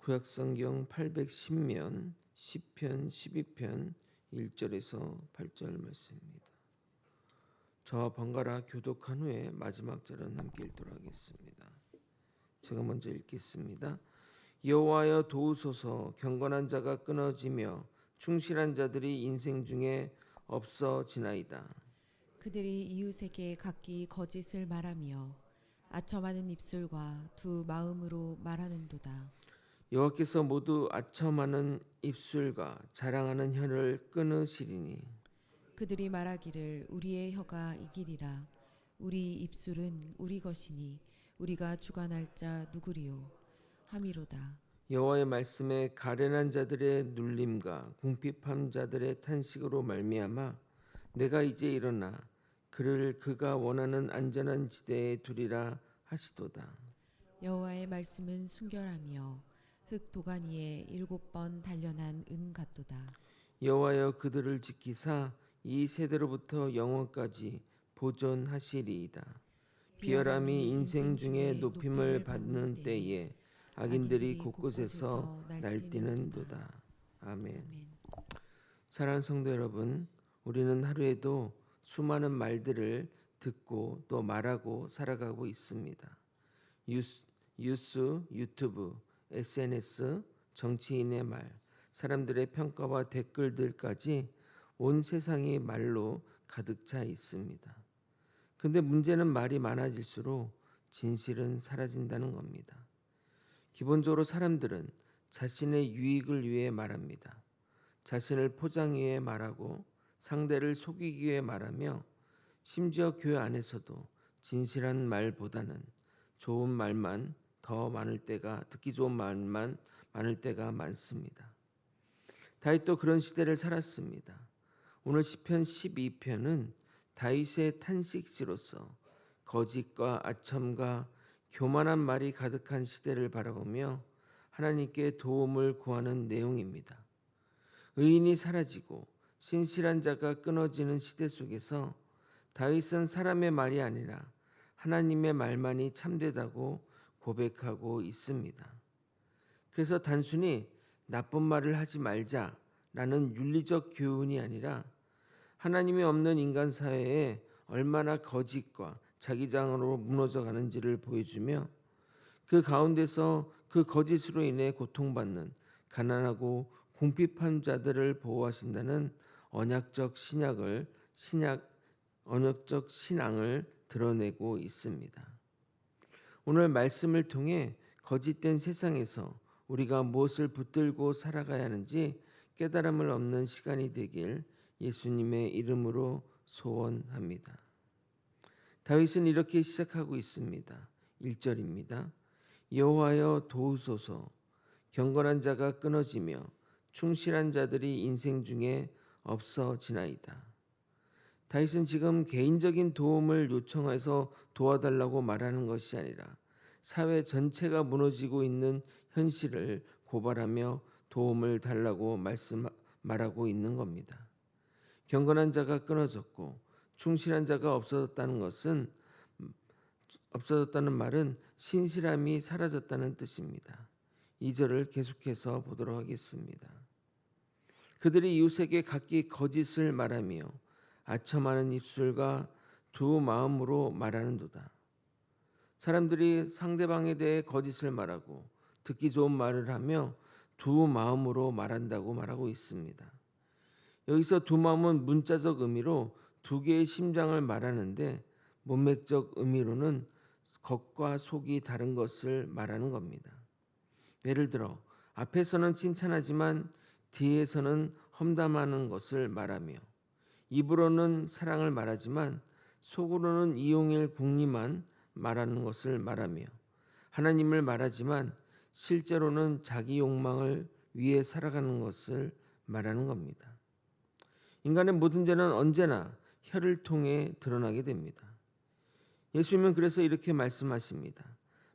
구약성경 810면 10편 12편 1절에서 8절 말씀입니다. 저와 번갈아 교독한 후에 마지막 절은 함께 읽도록 하겠습니다. 제가 먼저 읽겠습니다. 여호와여 도우소서. 경건한 자가 끊어지며 충실한 자들이 인생 중에 없어지나이다. 그들이 이웃에게 각기 거짓을 말하며 아첨하는 입술과 두 마음으로 말하는도다. 여호와께서 모두 아첨하는 입술과 자랑하는 혀를 끊으시리니 그들이 말하기를 우리의 혀가 이기리라. 우리 입술은 우리 것이니 우리가 주관할 자 누구리요 하미로다. 여호와의 말씀에 가련한 자들의 눌림과 궁핍한 자들의 탄식으로 말미암아 내가 이제 일어나 그를 그가 원하는 안전한 지대에 두리라 하시도다. 여호와의 말씀은 순결하며 흙 도가니에 7번 단련한 은 같도다. 여호와여 그들을 지키사 이 세대로부터 영원까지 보존하시리이다. 비열함이 인생 중에 높임을 받는 때에 악인들이 곳곳에서 날뛰는도다. 아멘. 사랑하는 성도 여러분, 우리는 하루에도 수많은 말들을 듣고 또 말하고 살아가고 있습니다. 뉴스, 유튜브, SNS, 정치인의 말, 사람들의 평가와 댓글들까지 온 세상이 말로 가득 차 있습니다. 근데 문제는 말이 많아질수록 진실은 사라진다는 겁니다. 기본적으로 사람들은 자신의 유익을 위해 말합니다. 자신을 포장 위해 말하고 상대를 속이기 위해 말하며 심지어 교회 안에서도 진실한 말보다는 좋은 말만 더 많을 때가 듣기 좋은 말만 많을 때가 많습니다. 다윗도 그런 시대를 살았습니다. 오늘 시편 12편은 다윗의 탄식시로서 거짓과 아첨과 교만한 말이 가득한 시대를 바라보며 하나님께 도움을 구하는 내용입니다. 의인이 사라지고 신실한 자가 끊어지는 시대 속에서 다윗은 사람의 말이 아니라 하나님의 말만이 참되다고 고백하고 있습니다. 그래서 단순히 나쁜 말을 하지 말자라는 윤리적 교훈이 아니라 하나님이 없는 인간 사회에 얼마나 거짓과 자기장으로 무너져 가는지를 보여주며 그 가운데서 그 거짓으로 인해 고통받는 가난하고 궁핍한 자들을 보호하신다는 언약적 신앙을 드러내고 있습니다. 오늘 말씀을 통해 거짓된 세상에서 우리가 무엇을 붙들고 살아가야 하는지 깨달음을 얻는 시간이 되길 예수님의 이름으로 소원합니다. 다윗은 이렇게 시작하고 있습니다. 1절입니다. 여호와여 도우소서. 경건한 자가 끊어지며 충실한 자들이 인생 중에 없어지나이다. 다윗은 지금 개인적인 도움을 요청해서 도와달라고 말하는 것이 아니라 사회 전체가 무너지고 있는 현실을 고발하며 도움을 달라고 말하고 있는 겁니다. 경건한 자가 끊어졌고 충실한 자가 없어졌다는 말은 신실함이 사라졌다는 뜻입니다. 2절을 계속해서 보도록 하겠습니다. 그들이 이웃에게 각기 거짓을 말하며 아첨하는 입술과 두 마음으로 말하는도다. 사람들이 상대방에 대해 거짓을 말하고 듣기 좋은 말을 하며 두 마음으로 말한다고 말하고 있습니다. 여기서 두 마음은 문자적 의미로 두 개의 심장을 말하는데 문맥적 의미로는 겉과 속이 다른 것을 말하는 겁니다. 예를 들어 앞에서는 칭찬하지만 뒤에서는 험담하는 것을 말하며 입으로는 사랑을 말하지만 속으로는 이용일 궁리만 말하는 것을 말하며 하나님을 말하지만 실제로는 자기 욕망을 위해 살아가는 것을 말하는 겁니다. 인간의 모든 죄는 언제나 혀를 통해 드러나게 됩니다. 예수님은 그래서 이렇게 말씀하십니다.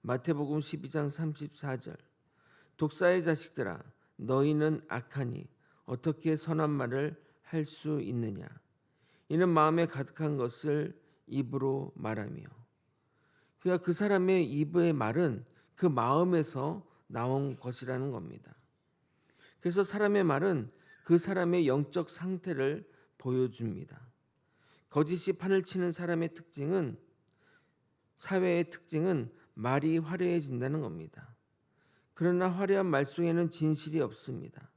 마태복음 12장 34절. 독사의 자식들아 너희는 악하니 어떻게 선한 말을 할 수 있느냐. 이는 마음에 가득한 것을 입으로 말하며. 그러니까 그 사람의 입의 말은 그 마음에서 나온 것이라는 겁니다. 그래서 사람의 말은 그 사람의 영적 상태를 보여줍니다. 거짓이 판을 치는 사회의 특징은 말이 화려해진다는 겁니다. 그러나 화려한 말 속에는 진실이 없습니다.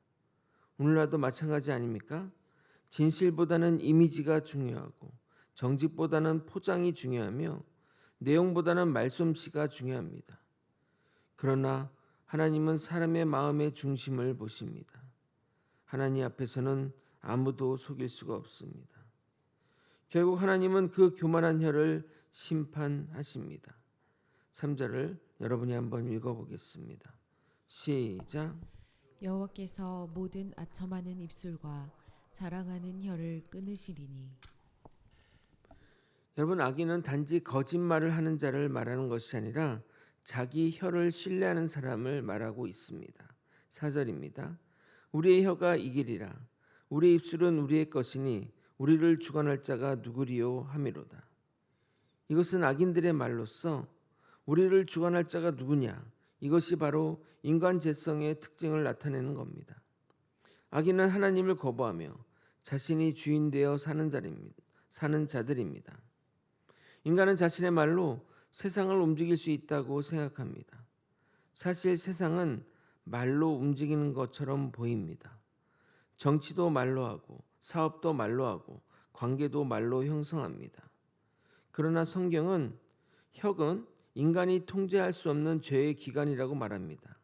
오늘날도 마찬가지 아닙니까? 진실보다는 이미지가 중요하고 정직보다는 포장이 중요하며 내용보다는 말솜씨가 중요합니다. 그러나 하나님은 사람의 마음의 중심을 보십니다. 하나님 앞에서는 아무도 속일 수가 없습니다. 결국 하나님은 그 교만한 혀를 심판하십니다. 3절을 여러분이 한번 읽어보겠습니다. 시작. 여호와께서 모든 아첨하는 입술과 자랑하는 혀를 끊으시리니. 여러분, 악인은 단지 거짓말을 하는 자를 말하는 것이 아니라 자기 혀를 신뢰하는 사람을 말하고 있습니다. 4절입니다. 우리의 혀가 이기리라. 우리의 입술은 우리의 것이니 우리를 주관할 자가 누구리요 하미로다. 이것은 악인들의 말로서 우리를 주관할 자가 누구냐, 이것이 바로 인간 죄성의 특징을 나타내는 겁니다. 악인은 하나님을 거부하며 자신이 주인 되어 사는 자들입니다. 인간은 자신의 말로 세상을 움직일 수 있다고 생각합니다. 사실 세상은 말로 움직이는 것처럼 보입니다. 정치도 말로 하고 사업도 말로 하고 관계도 말로 형성합니다. 그러나 성경은 혀는 인간이 통제할 수 없는 죄의 기관이라고 말합니다.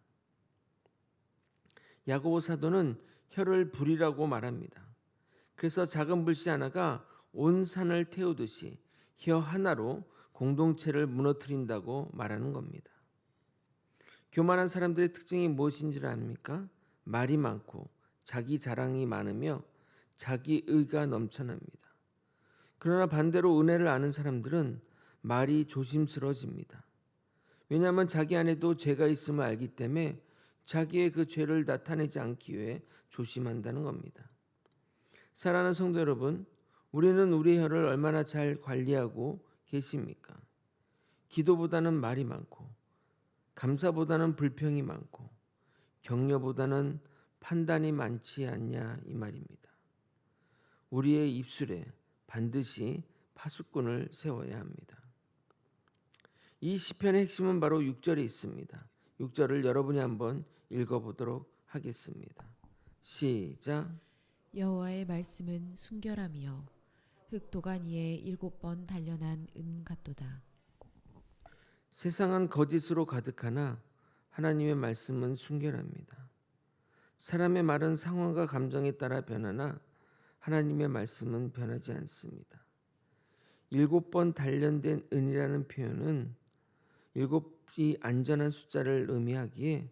야고보 사도는 혀를 불이라고 말합니다. 그래서 작은 불씨 하나가 온 산을 태우듯이 혀 하나로 공동체를 무너뜨린다고 말하는 겁니다. 교만한 사람들의 특징이 무엇인지 압니까? 말이 많고 자기 자랑이 많으며 자기 의가 넘쳐납니다. 그러나 반대로 은혜를 아는 사람들은 말이 조심스러워집니다. 왜냐하면 자기 안에도 죄가 있음을 알기 때문에 자기의 그 죄를 나타내지 않기 위해 조심한다는 겁니다. 사랑하는 성도 여러분, 우리는 우리 혀를 얼마나 잘 관리하고 계십니까? 기도보다는 말이 많고 감사보다는 불평이 많고 격려보다는 판단이 많지 않냐 이 말입니다. 우리의 입술에 반드시 파수꾼을 세워야 합니다. 이 시편의 핵심은 바로 6절에 있습니다. 6절을 여러분이 한번 읽어보도록 하겠습니다. 시작. 여호와의 말씀은 순결하며 흙 도가니에 7번 단련한 은 같도다. 세상은 거짓으로 가득하나 하나님의 말씀은 순결합니다. 사람의 말은 상황과 감정에 따라 변하나 하나님의 말씀은 변하지 않습니다. 7번 단련된 은이라는 표현은 7이 안전한 숫자를 의미하기에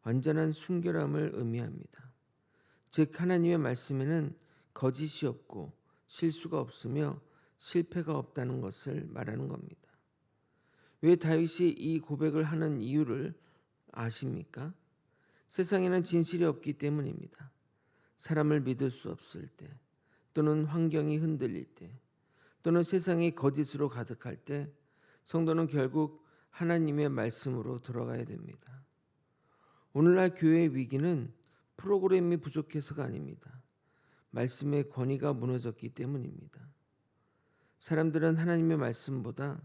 완전한 순결함을 의미합니다. 즉 하나님의 말씀에는 거짓이 없고 실수가 없으며 실패가 없다는 것을 말하는 겁니다. 왜 다윗이 이 고백을 하는 이유를 아십니까? 세상에는 진실이 없기 때문입니다. 사람을 믿을 수 없을 때, 또는 환경이 흔들릴 때, 또는 세상이 거짓으로 가득할 때 성도는 결국 하나님의 말씀으로 돌아가야 됩니다. 오늘날 교회의 위기는 프로그램이 부족해서가 아닙니다. 말씀의 권위가 무너졌기 때문입니다. 사람들은 하나님의 말씀보다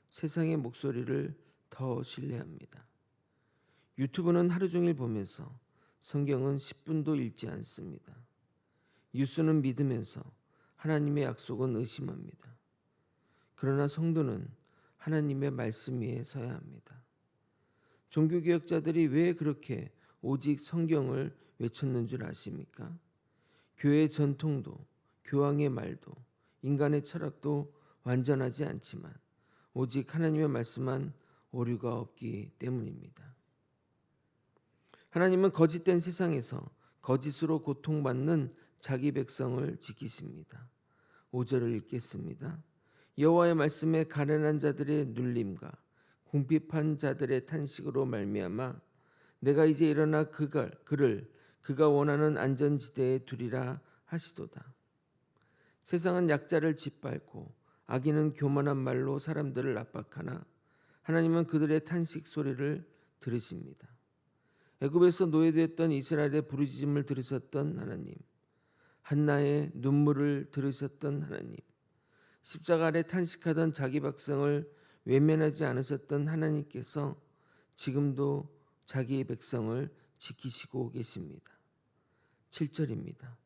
세상의 목소리를 더 신뢰합니다. 유튜브는 하루 종일 보면서 성경은 10분도 읽지 않습니다. 뉴스는 믿으면서 하나님의 약속은 의심합니다. 그러나 성도는 하나님의 말씀 위에 서야 합니다. 종교개혁자들이 왜 그렇게 오직 성경을 외쳤는 줄 아십니까? 교회의 전통도 교황의 말도 인간의 철학도 완전하지 않지만 오직 하나님의 말씀만 오류가 없기 때문입니다. 하나님은 거짓된 세상에서 거짓으로 고통받는 자기 백성을 지키십니다. 5절을 읽겠습니다. 여호와의 말씀에 가련한 자들의 눌림과 궁핍한 자들의 탄식으로 말미암아 내가 이제 일어나 그를 그가 원하는 안전지대에 두리라 하시도다. 세상은 약자를 짓밟고 악인은 교만한 말로 사람들을 압박하나 하나님은 그들의 탄식 소리를 들으십니다. 애굽에서 노예되었던 이스라엘의 부르짖음을 들으셨던 하나님, 한나의 눈물을 들으셨던 하나님, 십자가 아래 탄식하던 자기 백성을 외면하지 않으셨던 하나님께서 지금도 자기의 백성을 지키시고 계십니다. 7절입니다.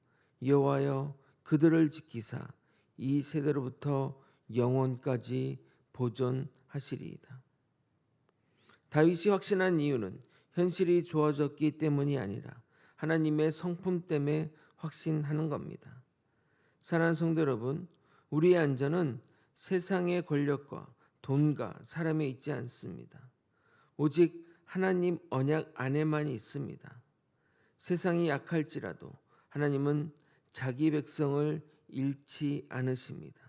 여호와여 그들을 지키사 이 세대로부터 영원까지 보존하시리이다. 다윗이 확신한 이유는 현실이 좋아졌기 때문이 아니라 하나님의 성품 때문에 확신하는 겁니다. 사랑하는 성도 여러분, 우리의 안전은 세상의 권력과 돈과 사람에 있지 않습니다. 오직 하나님 언약 안에만 있습니다. 세상이 약할지라도 하나님은 자기 백성을 잃지 않으십니다.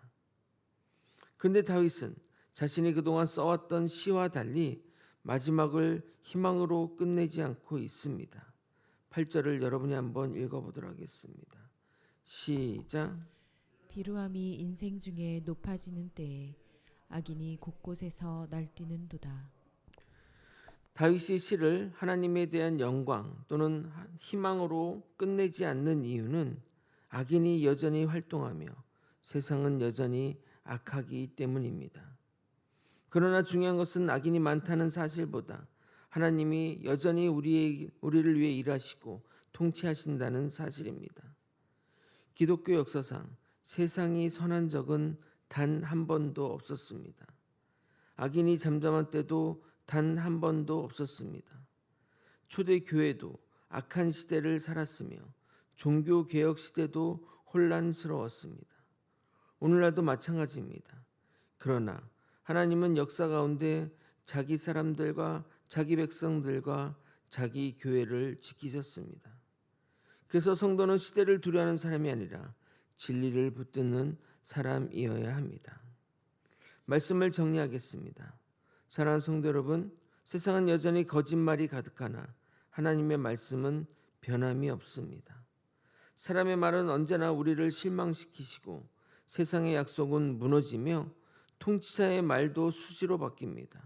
그런데 다윗은 자신이 그동안 써왔던 시와 달리 마지막을 희망으로 끝내지 않고 있습니다. 8절을 여러분이 한번 읽어보도록 하겠습니다. 시작. 비루함이 인생 중에 높아지는 때에 악인이 곳곳에서 날뛰는도다. 다윗이 시를 하나님에 대한 영광 또는 희망으로 끝내지 않는 이유는 악인이 여전히 활동하며 세상은 여전히 악하기 때문입니다. 그러나 중요한 것은 악인이 많다는 사실보다 하나님이 여전히 우리를 위해 일하시고 통치하신다는 사실입니다. 기독교 역사상 세상이 선한 적은 단 한 번도 없었습니다. 악인이 잠잠한 때도 단 한 번도 없었습니다. 초대 교회도 악한 시대를 살았으며 종교 개혁 시대도 혼란스러웠습니다. 오늘날도 마찬가지입니다. 그러나 하나님은 역사 가운데 자기 사람들과 자기 백성들과 자기 교회를 지키셨습니다. 그래서 성도는 시대를 두려워하는 사람이 아니라 진리를 붙드는 사람이어야 합니다. 말씀을 정리하겠습니다. 사랑하는 성도 여러분, 세상은 여전히 거짓말이 가득하나 하나님의 말씀은 변함이 없습니다. 사람의 말은 언제나 우리를 실망시키시고 세상의 약속은 무너지며 통치자의 말도 수시로 바뀝니다.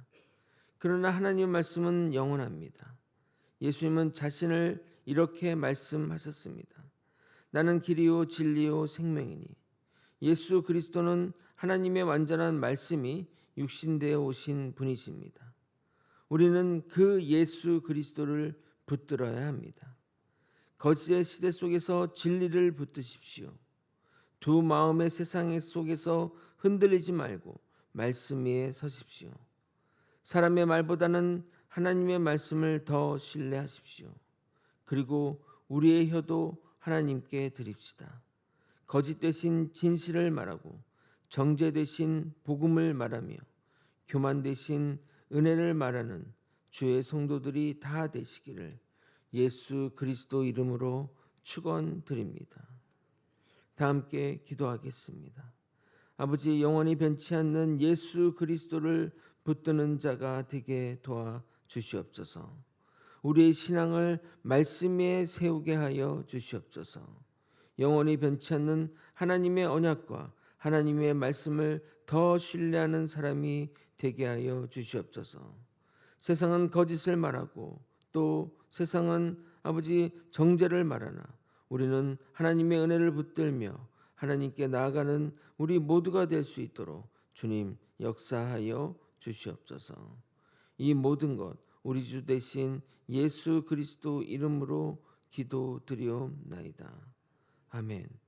그러나 하나님의 말씀은 영원합니다. 예수님은 자신을 이렇게 말씀하셨습니다. 나는 길이요 진리요 생명이니. 예수 그리스도는 하나님의 완전한 말씀이 육신되어 오신 분이십니다. 우리는 그 예수 그리스도를 붙들어야 합니다. 거짓의 시대 속에서 진리를 붙드십시오. 두 마음의 세상 속에서 흔들리지 말고 말씀 위에 서십시오. 사람의 말보다는 하나님의 말씀을 더 신뢰하십시오. 그리고 우리의 혀도 하나님께 드립시다. 거짓 대신 진실을 말하고 정죄 대신 복음을 말하며 교만 대신 은혜를 말하는 주의 성도들이 다 되시기를 예수 그리스도 이름으로 축원드립니다. 다 함께 기도하겠습니다. 아버지, 영원히 변치 않는 예수 그리스도를 붙드는 자가 되게 도와 주시옵소서. 우리의 신앙을 말씀 위에 세우게 하여 주시옵소서. 영원히 변치 않는 하나님의 언약과 하나님의 말씀을 더 신뢰하는 사람이 되게 하여 주시옵소서. 세상은 거짓을 말하고 또 세상은 아버지 정죄를 말하나 우리는 하나님의 은혜를 붙들며 하나님께 나아가는 우리 모두가 될 수 있도록 주님 역사하여 주시옵소서. 이 모든 것 우리 주 대신 예수 그리스도 이름으로 기도드리옵나이다. 아멘.